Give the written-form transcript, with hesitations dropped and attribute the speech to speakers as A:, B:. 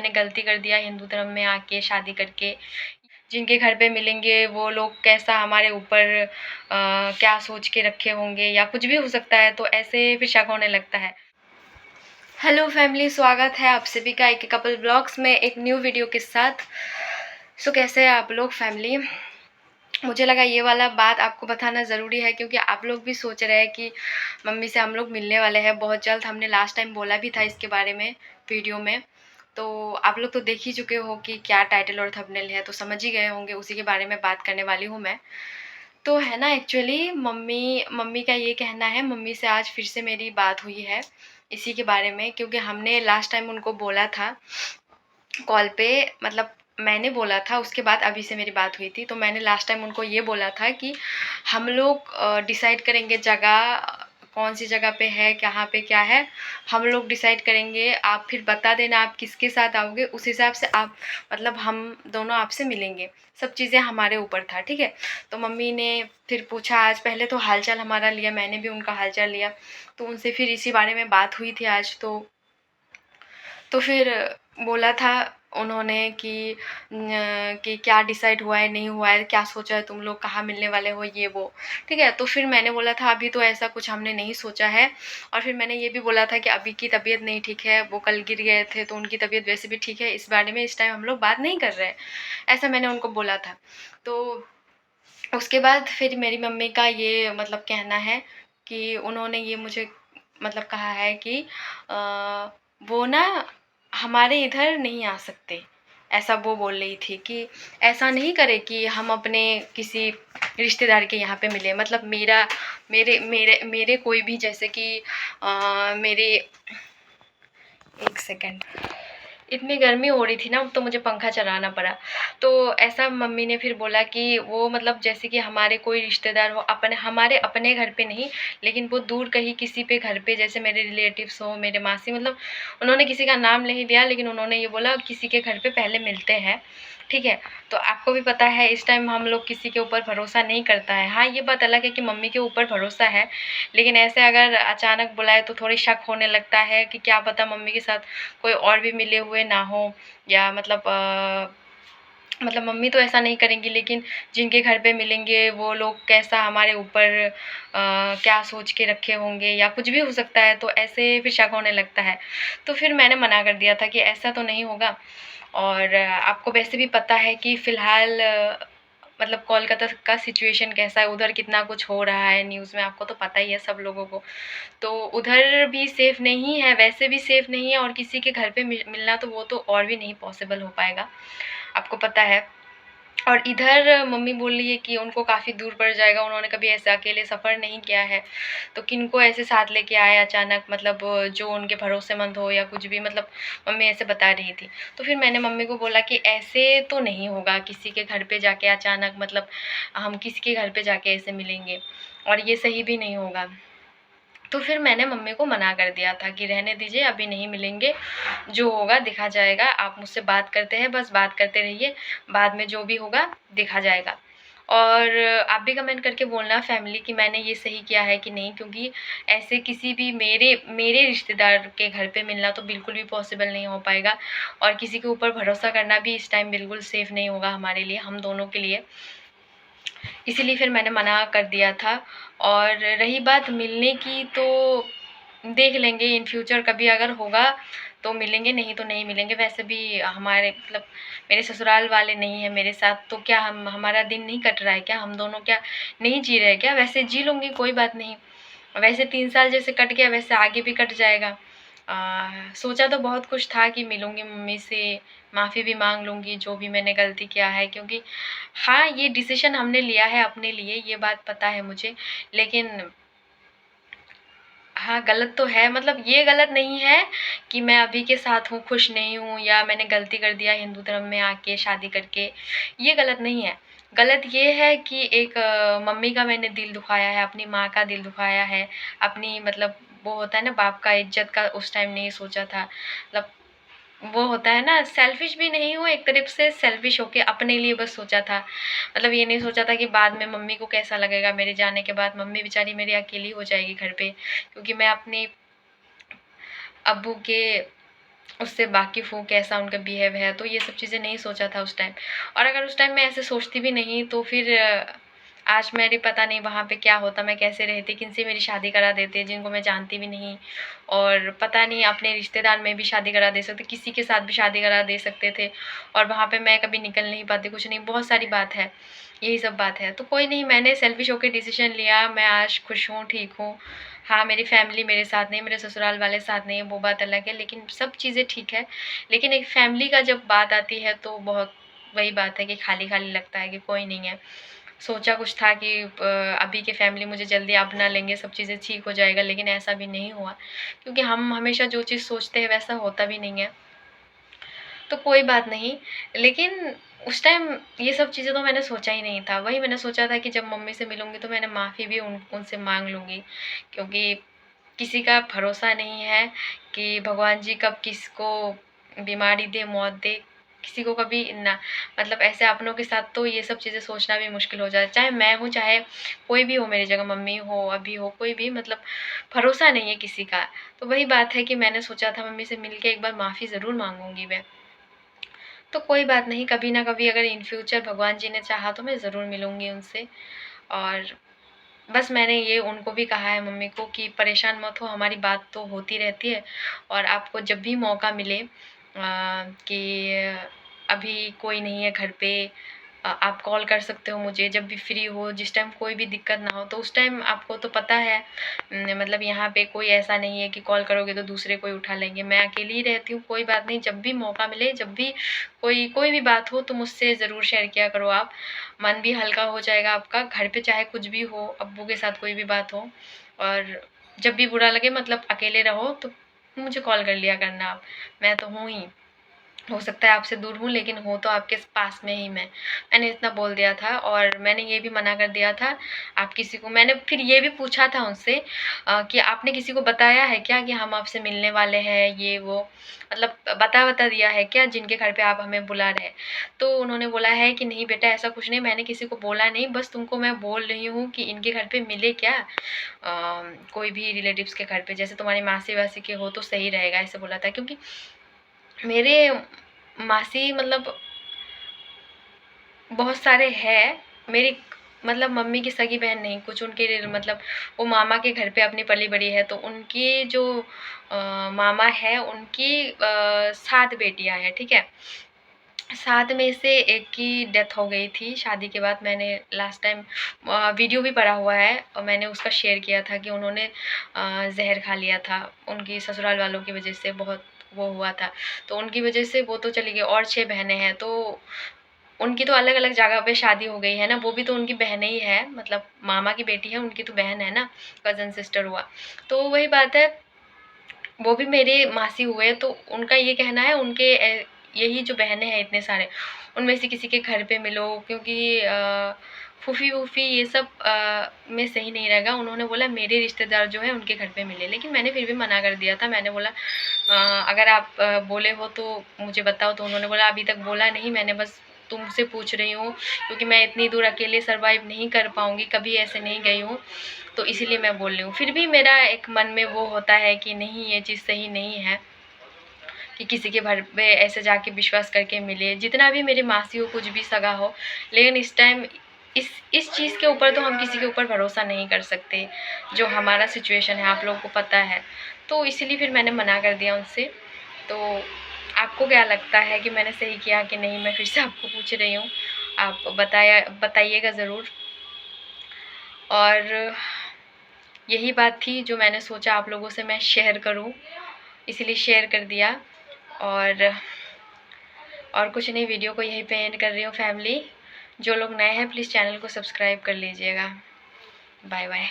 A: मैंने गलती कर दिया हिंदू धर्म में आके शादी करके। जिनके घर पे मिलेंगे वो लोग कैसा हमारे ऊपर क्या सोच के रखे होंगे या कुछ भी हो सकता है, तो ऐसे फिर शक होने लगता है। हेलो फैमिली, स्वागत है आप सभी का एक कपल ब्लॉग्स में एक न्यू वीडियो के साथ। सो कैसे हैं आप लोग फैमिली? मुझे लगा ये वाला बात आपको बताना ज़रूरी है क्योंकि आप लोग भी सोच रहे हैं कि मम्मी से हम लोग मिलने वाले हैं बहुत जल्द। हमने लास्ट टाइम बोला भी था इसके बारे में वीडियो में, तो आप लोग तो देख ही चुके हो कि क्या टाइटल और थंबनेल है, तो समझ ही गए होंगे। उसी के बारे में बात करने वाली हूँ मैं। तो है ना, एक्चुअली मम्मी का ये कहना है, मम्मी से आज फिर से मेरी बात हुई है इसी के बारे में, क्योंकि हमने लास्ट टाइम उनको बोला था कॉल पे, मतलब मैंने बोला था, उसके बाद अभी से मेरी बात हुई थी। तो मैंने लास्ट टाइम उनको ये बोला था कि हम लोग डिसाइड करेंगे जगह, कौन सी जगह पे है, कहाँ पे क्या है, हम लोग डिसाइड करेंगे। आप फिर बता देना आप किसके साथ आओगे, उस हिसाब से आप मतलब हम दोनों आपसे मिलेंगे। सब चीज़ें हमारे ऊपर था, ठीक है। तो मम्मी ने फिर पूछा आज, पहले तो हालचाल हमारा लिया, मैंने भी उनका हालचाल लिया, तो उनसे फिर इसी बारे में बात हुई थी आज। तो फिर बोला था उन्होंने कि क्या डिसाइड हुआ है, नहीं हुआ है, क्या सोचा है तुम लोग, कहाँ मिलने वाले हो, ये वो, ठीक है। तो फिर मैंने बोला था अभी तो ऐसा कुछ हमने नहीं सोचा है। और फिर मैंने ये भी बोला था कि अभी की तबीयत नहीं ठीक है, वो कल गिर गए थे तो उनकी तबीयत वैसे भी ठीक है, इस बारे में इस टाइम हम लोग बात नहीं कर रहे हैं, ऐसा मैंने उनको बोला था। तो उसके बाद फिर मेरी मम्मी का ये मतलब कहना है कि उन्होंने ये मुझे मतलब कहा है कि वो ना हमारे इधर नहीं आ सकते, ऐसा वो बोल रही थी कि ऐसा नहीं करे कि हम अपने किसी रिश्तेदार के यहाँ पे मिले, मतलब मेरे मेरे मेरे कोई भी, जैसे कि मेरे, एक सेकेंड, इतनी गर्मी हो रही थी ना तो मुझे पंखा चलाना पड़ा। तो ऐसा मम्मी ने फिर बोला कि वो मतलब जैसे कि हमारे कोई रिश्तेदार हो, अपने हमारे अपने घर पे नहीं, लेकिन वो दूर कहीं किसी पे घर पे, जैसे मेरे रिलेटिव्स हो, मेरे मासी, मतलब उन्होंने किसी का नाम नहीं लिया, लेकिन उन्होंने ये बोला किसी के घर पे पहले मिलते हैं, ठीक है। तो आपको भी पता है इस टाइम हम लोग किसी के ऊपर भरोसा नहीं करता है। हाँ, ये बात अलग है कि मम्मी के ऊपर भरोसा है, लेकिन ऐसे अगर अचानक बुलाए तो थोड़ी शक होने लगता है कि क्या पता मम्मी के साथ कोई और भी मिले हुए ना हो, या मतलब मम्मी तो ऐसा नहीं करेंगी, लेकिन जिनके घर पे मिलेंगे वो लोग कैसा हमारे ऊपर क्या सोच के रखे होंगे या कुछ भी हो सकता है, तो ऐसे फिर शक होने लगता है। तो फिर मैंने मना कर दिया था कि ऐसा तो नहीं होगा। और आपको वैसे भी पता है कि फ़िलहाल मतलब कोलकाता का सिचुएशन कैसा है, उधर कितना कुछ हो रहा है न्यूज़ में, आपको तो पता ही है सब लोगों को। तो उधर भी सेफ़ नहीं है, वैसे भी सेफ़ नहीं है, और किसी के घर पे मिलना तो वो तो और भी नहीं पॉसिबल हो पाएगा, आपको पता है। और इधर मम्मी बोल रही है कि उनको काफ़ी दूर पड़ जाएगा, उन्होंने कभी ऐसे अकेले सफ़र नहीं किया है, तो किनको ऐसे साथ लेके आए अचानक, मतलब जो उनके भरोसेमंद हो या कुछ भी, मतलब मम्मी ऐसे बता रही थी। तो फिर मैंने मम्मी को बोला कि ऐसे तो नहीं होगा किसी के घर पे जाके अचानक, मतलब हम किसी के घर पे जाके ऐसे मिलेंगे, और ये सही भी नहीं होगा। तो फिर मैंने मम्मी को मना कर दिया था कि रहने दीजिए, अभी नहीं मिलेंगे, जो होगा देखा जाएगा, आप मुझसे बात करते हैं, बस बात करते रहिए, बाद में जो भी होगा देखा जाएगा। और आप भी कमेंट करके बोलना फैमिली कि मैंने ये सही किया है कि नहीं, क्योंकि ऐसे किसी भी मेरे मेरे रिश्तेदार के घर पे मिलना तो बिल्कुल भी पॉसिबल नहीं हो पाएगा, और किसी के ऊपर भरोसा करना भी इस टाइम बिल्कुल सेफ़ नहीं होगा हमारे लिए, हम दोनों के लिए। इसीलिए फिर मैंने मना कर दिया था। और रही बात मिलने की, तो देख लेंगे इन फ्यूचर, कभी अगर होगा तो मिलेंगे, नहीं तो नहीं मिलेंगे। वैसे भी हमारे मतलब मेरे ससुराल वाले नहीं हैं मेरे साथ, तो क्या हमारा दिन नहीं कट रहा है क्या, हम दोनों क्या नहीं जी रहे क्या? वैसे जी लूँगी, कोई बात नहीं। वैसे 3 साल जैसे कट गया वैसे आगे भी कट जाएगा। सोचा तो बहुत कुछ था कि मिलूँगी मम्मी से, माफ़ी भी माँग लूँगी जो भी मैंने गलती किया है, क्योंकि हाँ, ये डिसीज़न हमने लिया है अपने लिए, ये बात पता है मुझे। लेकिन हाँ, गलत तो है, मतलब ये गलत नहीं है कि मैं अभी के साथ हूँ, खुश नहीं हूँ, या मैंने गलती कर दिया हिंदू धर्म में आके शादी करके, ये गलत नहीं है। गलत ये है कि एक मम्मी का मैंने दिल दुखाया है, अपनी माँ का दिल दुखाया है, अपनी मतलब वो होता है ना बाप का इज़्ज़त का उस टाइम नहीं सोचा था। मतलब वो होता है ना, सेल्फ़िश भी नहीं हूँ, एक तरफ से सेल्फ़िश होके अपने लिए बस सोचा था। मतलब ये नहीं सोचा था कि बाद में मम्मी को कैसा लगेगा, मेरे जाने के बाद मम्मी बेचारी मेरी अकेली हो जाएगी घर पे, क्योंकि मैं अपने अब्बू के उससे वाकिफ़ हूँ कैसा उनका बिहेव है, तो ये सब चीज़ें नहीं सोचा था उस टाइम। और अगर उस टाइम मैं ऐसे सोचती भी नहीं तो फिर आज मेरी पता नहीं वहाँ पे क्या होता, मैं कैसे रहती, किनसे मेरी शादी करा देते जिनको मैं जानती भी नहीं, और पता नहीं अपने रिश्तेदार में भी शादी करा दे सकते, किसी के साथ भी शादी करा दे सकते थे, और वहाँ पे मैं कभी निकल नहीं पाती, कुछ नहीं, बहुत सारी बात है, यही सब बात है। तो कोई नहीं, मैंने सेल्फ़िश होके डिसीज़न लिया, मैं आज खुश हूँ, ठीक हूँ। हाँ, मेरी फ़ैमिली मेरे साथ नहीं, मेरे ससुराल वाले साथ नहीं है, वो बात अलग है, लेकिन सब चीज़ें ठीक है। लेकिन एक फ़ैमिली का जब बात आती है तो बहुत वही बात है कि खाली-खाली लगता है कि कोई नहीं है। सोचा कुछ था कि अभी के फ़ैमिली मुझे जल्दी अपना लेंगे, सब चीज़ें ठीक हो जाएगा, लेकिन ऐसा भी नहीं हुआ, क्योंकि हम हमेशा जो चीज़ सोचते हैं वैसा होता भी नहीं है। तो कोई बात नहीं, लेकिन उस टाइम ये सब चीज़ें तो मैंने सोचा ही नहीं था। वही मैंने सोचा था कि जब मम्मी से मिलूँगी तो मैंने माफ़ी भी उनसे माँग लूँगी, क्योंकि किसी का भरोसा नहीं है कि भगवान जी कब किसको बीमारी दे, मौत दे, किसी को कभी ना, मतलब ऐसे अपनों के साथ तो ये सब चीज़ें सोचना भी मुश्किल हो जाए। चाहे मैं हूँ, चाहे कोई भी हो मेरी जगह, मम्मी हो, अभी हो, कोई भी, मतलब भरोसा नहीं है किसी का। तो वही बात है कि मैंने सोचा था मम्मी से मिल के एक बार माफ़ी ज़रूर माँगूँगी मैं। तो कोई बात नहीं, कभी ना कभी अगर इन फ्यूचर भगवान जी ने चाहा तो मैं ज़रूर मिलूँगी उनसे। और बस मैंने ये उनको भी कहा है, मम्मी को, कि परेशान मत हो, हमारी बात तो होती रहती है, और आपको जब भी मौका मिले कि अभी कोई नहीं है घर पे, आप कॉल कर सकते हो मुझे जब भी फ्री हो, जिस टाइम कोई भी दिक्कत ना हो। तो उस टाइम आपको तो पता है, मतलब यहाँ पे कोई ऐसा नहीं है कि कॉल करोगे तो दूसरे कोई उठा लेंगे, मैं अकेली ही रहती हूँ। कोई बात नहीं, जब भी मौका मिले, जब भी कोई भी बात हो तो मुझसे ज़रूर शेयर किया करो आप। मन भी हल्का हो जाएगा आपका, घर पे चाहे कुछ भी हो, अब्बू के साथ कोई भी बात हो, और जब भी बुरा लगे, मतलब अकेले रहो, तो मुझे कॉल कर लिया करना आप, मैं तो हूँ ही। हो सकता है आपसे दूर हूँ, लेकिन हूँ तो आपके पास में ही मैं। मैंने इतना बोल दिया था, और मैंने ये भी मना कर दिया था, आप किसी को, मैंने फिर ये भी पूछा था उनसे कि आपने किसी को बताया है क्या कि हम आपसे मिलने वाले हैं, ये वो, मतलब बता दिया है क्या जिनके घर पे आप हमें बुला रहे हैं? तो उन्होंने बोला है कि नहीं बेटा, ऐसा कुछ नहीं, मैंने किसी को बोला नहीं, बस तुमको मैं बोल रही हूँ कि इनके घर पे मिले क्या, कोई भी रिलेटिव्स के घर पे, जैसे तुम्हारी मासी-वासी के हो तो सही रहेगा, ऐसे बोला था। क्योंकि मेरे मासी, मतलब बहुत सारे हैं, मेरी, मतलब मम्मी की सगी बहन नहीं, कुछ उनके मतलब वो मामा के घर पे अपनी पली-बड़ी है, तो उनकी जो मामा है, उनकी 7 बेटियाँ हैं, ठीक है? 7 में से एक की डेथ हो गई थी शादी के बाद। मैंने लास्ट टाइम वीडियो भी पड़ा हुआ है, और मैंने उसका शेयर किया था कि उन्होंने ज़हर खा लिया था, उनकी ससुराल वालों की वजह से बहुत वो हुआ था। तो उनकी वजह से वो तो चली गई, और 6 बहनें हैं, तो उनकी तो अलग-अलग जगह पे शादी हो गई है ना, वो भी तो उनकी बहनें ही है, मतलब मामा की बेटी है, उनकी तो बहन है ना, कज़न सिस्टर हुआ। तो वही बात है, वो भी मेरे मासी हुए, तो उनका ये कहना है, उनके यही जो बहनें हैं इतने सारे, उनमें से किसी के घर पे मिलो, क्योंकि फूफी-वूफी ये सब में सही नहीं रहेगा। उन्होंने बोला मेरे रिश्तेदार जो हैं उनके घर पे मिले, लेकिन मैंने फिर भी मना कर दिया था। मैंने बोला अगर आप बोले हो तो मुझे बताओ, तो उन्होंने बोला अभी तक बोला नहीं, मैंने बस तुमसे पूछ रही हूँ, क्योंकि मैं इतनी दूर अकेले सर्वाइव नहीं कर पाऊँगी, कभी ऐसे नहीं गई हूँ, तो इसीलिए मैं बोल रही हूँ। फिर भी मेरा एक मन में वो होता है कि नहीं, ये चीज़ सही नहीं है कि किसी के घर पे ऐसे जाके विश्वास करके मिले, जितना भी मेरी मासी हो, कुछ भी सगा हो, लेकिन इस टाइम इस चीज़ के ऊपर तो हम किसी के ऊपर भरोसा नहीं कर सकते, जो हमारा सिचुएशन है आप लोगों को पता है। तो इसीलिए फिर मैंने मना कर दिया उनसे। तो आपको क्या लगता है कि मैंने सही किया कि नहीं? मैं फिर से आपको पूछ रही हूँ, आप बताइएगा ज़रूर। और यही बात थी जो मैंने सोचा आप लोगों से मैं शेयर करूँ, इसीलिए शेयर कर दिया। और कुछ नहीं, वीडियो को यहीं पे एंड कर रही हूँ फैमिली। जो लोग नए हैं प्लीज़ चैनल को सब्सक्राइब कर लीजिएगा। Bye bye.